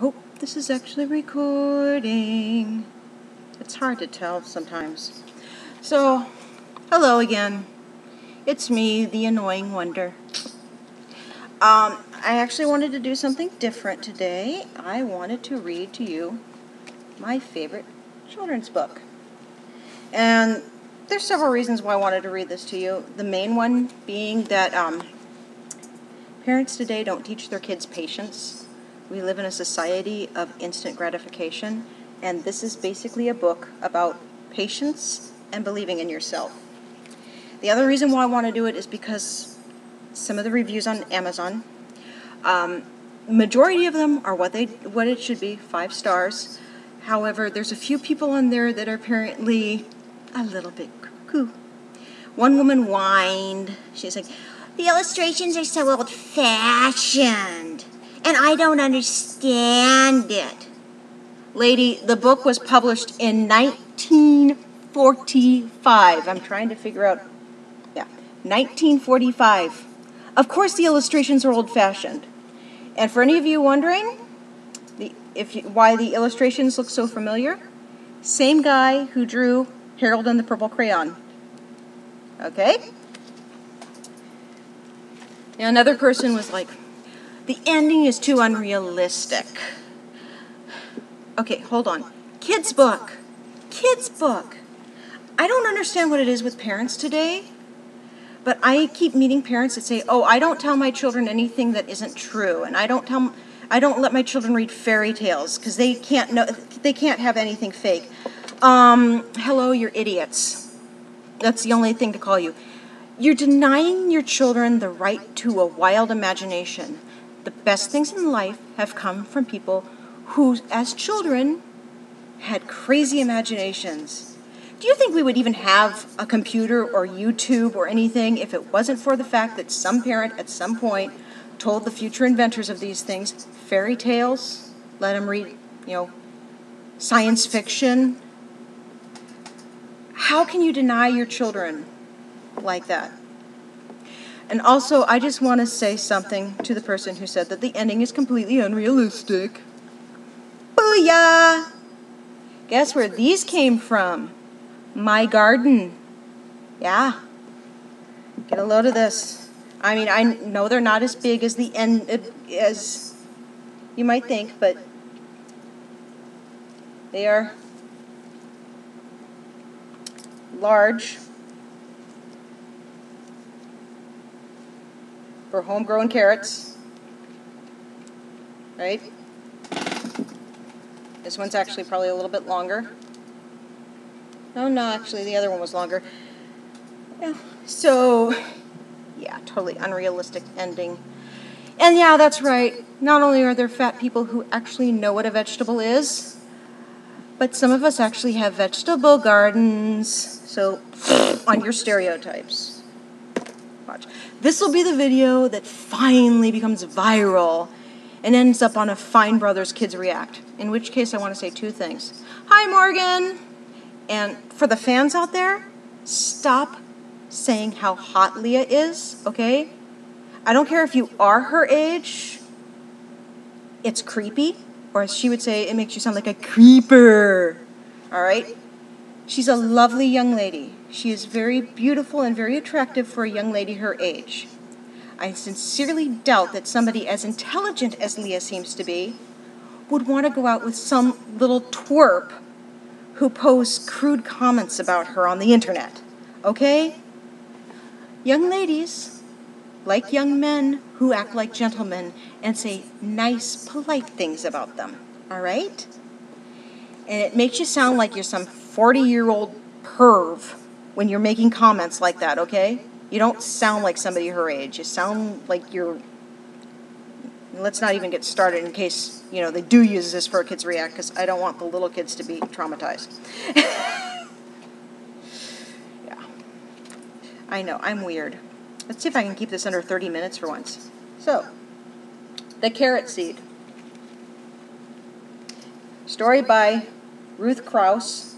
hope this is actually recording. It's hard to tell sometimes. So, hello again. It's me, the annoying wonder. I actually wanted to do something different today. I wanted to read to you my favorite children's book. And there's several reasons why I wanted to read this to you. The main one being that parents today don't teach their kids patience. We live in a society of instant gratification, and this is basically a book about patience and believing in yourself. The other reason why I want to do it is because some of the reviews on Amazon, majority of them are what it should be, 5 stars. However, there's a few people on there that are apparently a little bit cuckoo. One woman whined. She's like, "The illustrations are so old-fashioned, and I don't understand it." Lady, the book was published in 1945. I'm trying to figure out, 1945. Of course the illustrations are old-fashioned. And for any of you wondering why the illustrations look so familiar, same guy who drew Harold and the Purple Crayon. Okay? And another person was like, "The ending is too unrealistic." Okay, hold on. Kids book. Kids book. I don't understand what it is with parents today, but I keep meeting parents that say, "Oh, I don't tell my children anything that isn't true, and I don't let my children read fairy tales because they can't have anything fake." Hello, you're idiots. That's the only thing to call you. You're denying your children the right to a wild imagination. The best things in life have come from people who, as children, had crazy imaginations. Do you think we would even have a computer or YouTube or anything if it wasn't for the fact that some parent at some point told the future inventors of these things fairy tales, let them read, science fiction? How can you deny your children like that? And also, I just want to say something to the person who said that the ending is completely unrealistic. Booyah! Guess where these came from? My garden. Yeah. Get a load of this. I mean, I know they're not as big as the end as you might think, but they are large for homegrown carrots, right? This one's actually probably a little bit longer. No, actually the other one was longer. Yeah. So, yeah, totally unrealistic ending. And yeah, that's right. Not only are there fat people who actually know what a vegetable is, but some of us actually have vegetable gardens. So, on your stereotypes. Watch. This will be the video that finally becomes viral and ends up on a Fine Brothers Kids React. In which case, I want to say 2 things. Hi, Morgan! And for the fans out there, stop saying how hot Leah is, okay? I don't care if you are her age. It's creepy. Or as she would say, it makes you sound like a creeper. All right? She's a lovely young lady. She is very beautiful and very attractive for a young lady her age. I sincerely doubt that somebody as intelligent as Leah seems to be would want to go out with some little twerp who posts crude comments about her on the internet. Okay? Young ladies, like young men who act like gentlemen and say nice, polite things about them. All right? And it makes you sound like you're some 40-year-old perv when you're making comments like that, okay? You don't sound like somebody her age. You sound like you're... Let's not even get started in case, they do use this for a Kids React, because I don't want the little kids to be traumatized. Yeah. I know, I'm weird. Let's see if I can keep this under 30 minutes for once. So, The Carrot Seed. Story by Ruth Krause.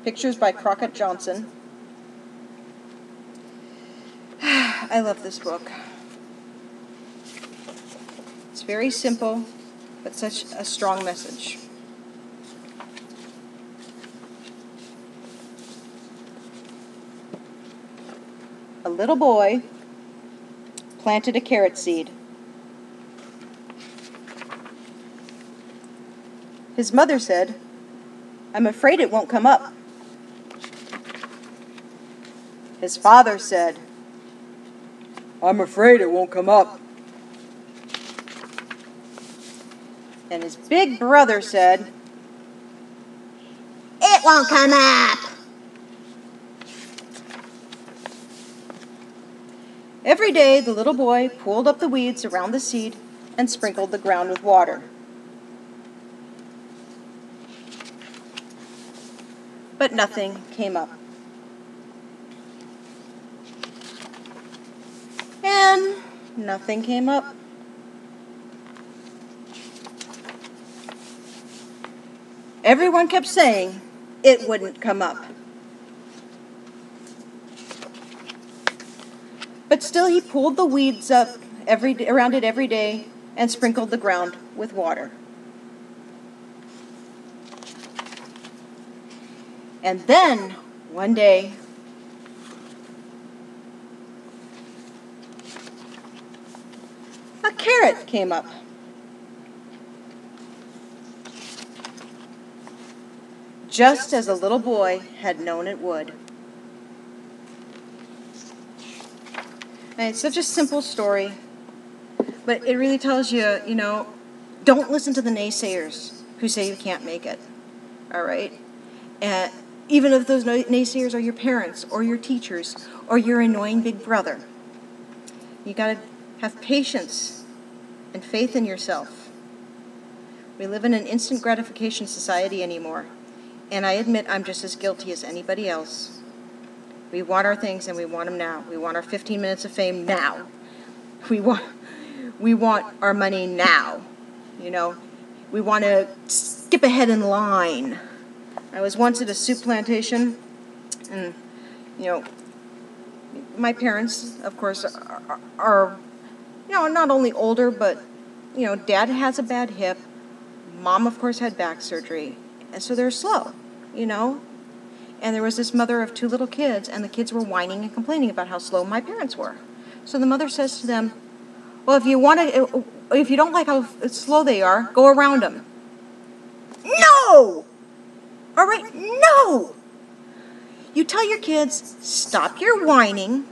Pictures by Crockett Johnson. I love this book. It's very simple. but such a strong message. A little boy planted a carrot seed. His mother said, "I'm afraid it won't come up." His father said, "I'm afraid it won't come up." And his big brother said, "It won't come up." Every day the little boy pulled up the weeds around the seed and sprinkled the ground with water. But nothing came up. And nothing came up. Everyone kept saying it wouldn't come up. But still he pulled the weeds up around it every day and sprinkled the ground with water. And then, one day, a carrot came up. Just as the little boy had known it would. And it's such a simple story, but it really tells you, don't listen to the naysayers who say you can't make it, all right? And even if those naysayers are your parents or your teachers or your annoying big brother, you got to have patience and faith in yourself. We live in an instant gratification society anymore, and I admit I'm just as guilty as anybody else. We want our things and we want them now. We want our 15 minutes of fame now. We want our money now. We want to skip ahead in line. I was once at a soup plantation, and my parents, of course, are not only older, but Dad has a bad hip. Mom, of course, had back surgery, and so they're slow. And there was this mother of 2 little kids, and the kids were whining and complaining about how slow my parents were. So the mother says to them, "Well, if you don't like how slow they are, go around them." No! All right, no! You tell your kids, stop your whining,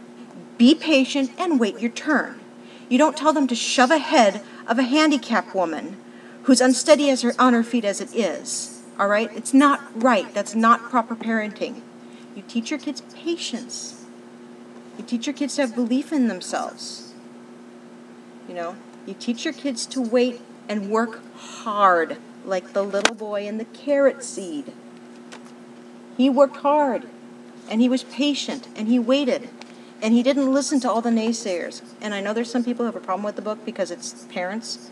be patient, and wait your turn. You don't tell them to shove ahead of a handicapped woman who's unsteady on her feet as it is. All right? It's not right. That's not proper parenting. You teach your kids patience. You teach your kids to have belief in themselves. You teach your kids to wait and work hard, like the little boy in the carrot seed. He worked hard, and he was patient, and he waited, and he didn't listen to all the naysayers. And I know there's some people who have a problem with the book because it's parents.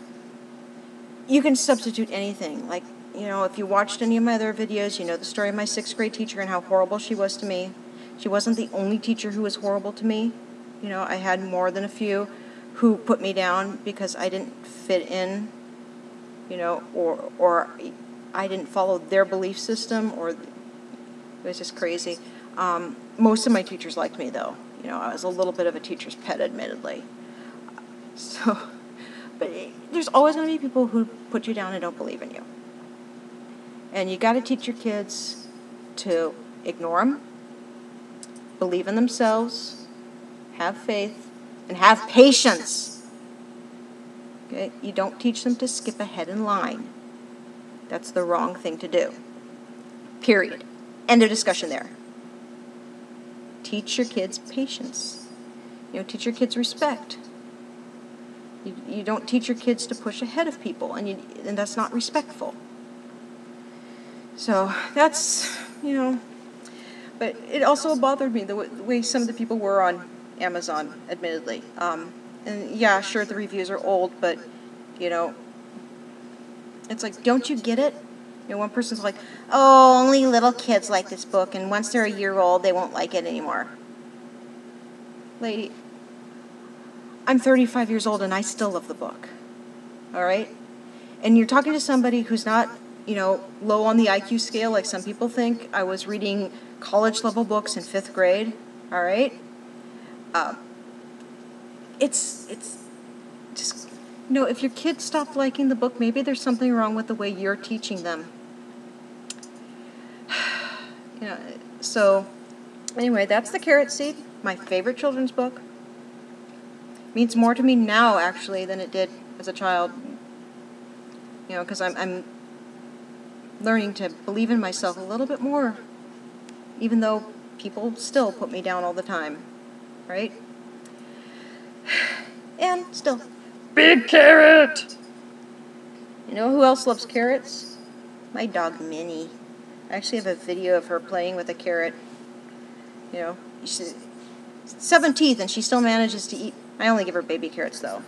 You can substitute anything. Like, if you watched any of my other videos, you know the story of my 6th grade teacher and how horrible she was to me. She wasn't the only teacher who was horrible to me. I had more than a few who put me down because I didn't fit in, or I didn't follow their belief system, or it was just crazy. Most of my teachers liked me, though. I was a little bit of a teacher's pet, admittedly. But there's always going to be people who put you down and don't believe in you. And you got to teach your kids to ignore them, believe in themselves, have faith, and have patience. Okay? You don't teach them to skip ahead in line. That's the wrong thing to do. Period. End of discussion there. Teach your kids patience. Teach your kids respect. You don't teach your kids to push ahead of people, and that's not respectful. So that's, but it also bothered me the way some of the people were on Amazon, admittedly. And yeah, sure, the reviews are old, but, it's like, don't you get it? One person's like, "Oh, only little kids like this book, and once they're a year old, they won't like it anymore." Lady, I'm 35 years old, and I still love the book. All right? and you're talking to somebody who's not, you know, low on the IQ scale like some people think. I was reading college level books in 5th grade, all right? It's just, you know, if your kid stopped liking the book, maybe there's something wrong with the way you're teaching them. You know, so anyway, that's The Carrot Seed, my favorite children's book. Means more to me now, actually, than it did as a child. You know, because I'm learning to believe in myself a little bit more, even though people still put me down all the time, right? And still, big carrot! You know who else loves carrots? My dog, Minnie. I actually have a video of her playing with a carrot. You know, she's 7 teeth and she still manages to eat. I only give her baby carrots, though.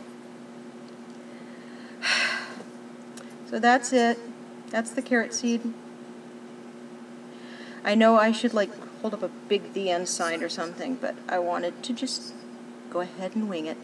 So that's it. That's The Carrot Seed. I know I should, like, hold up a big The End sign or something, but I wanted to just go ahead and wing it.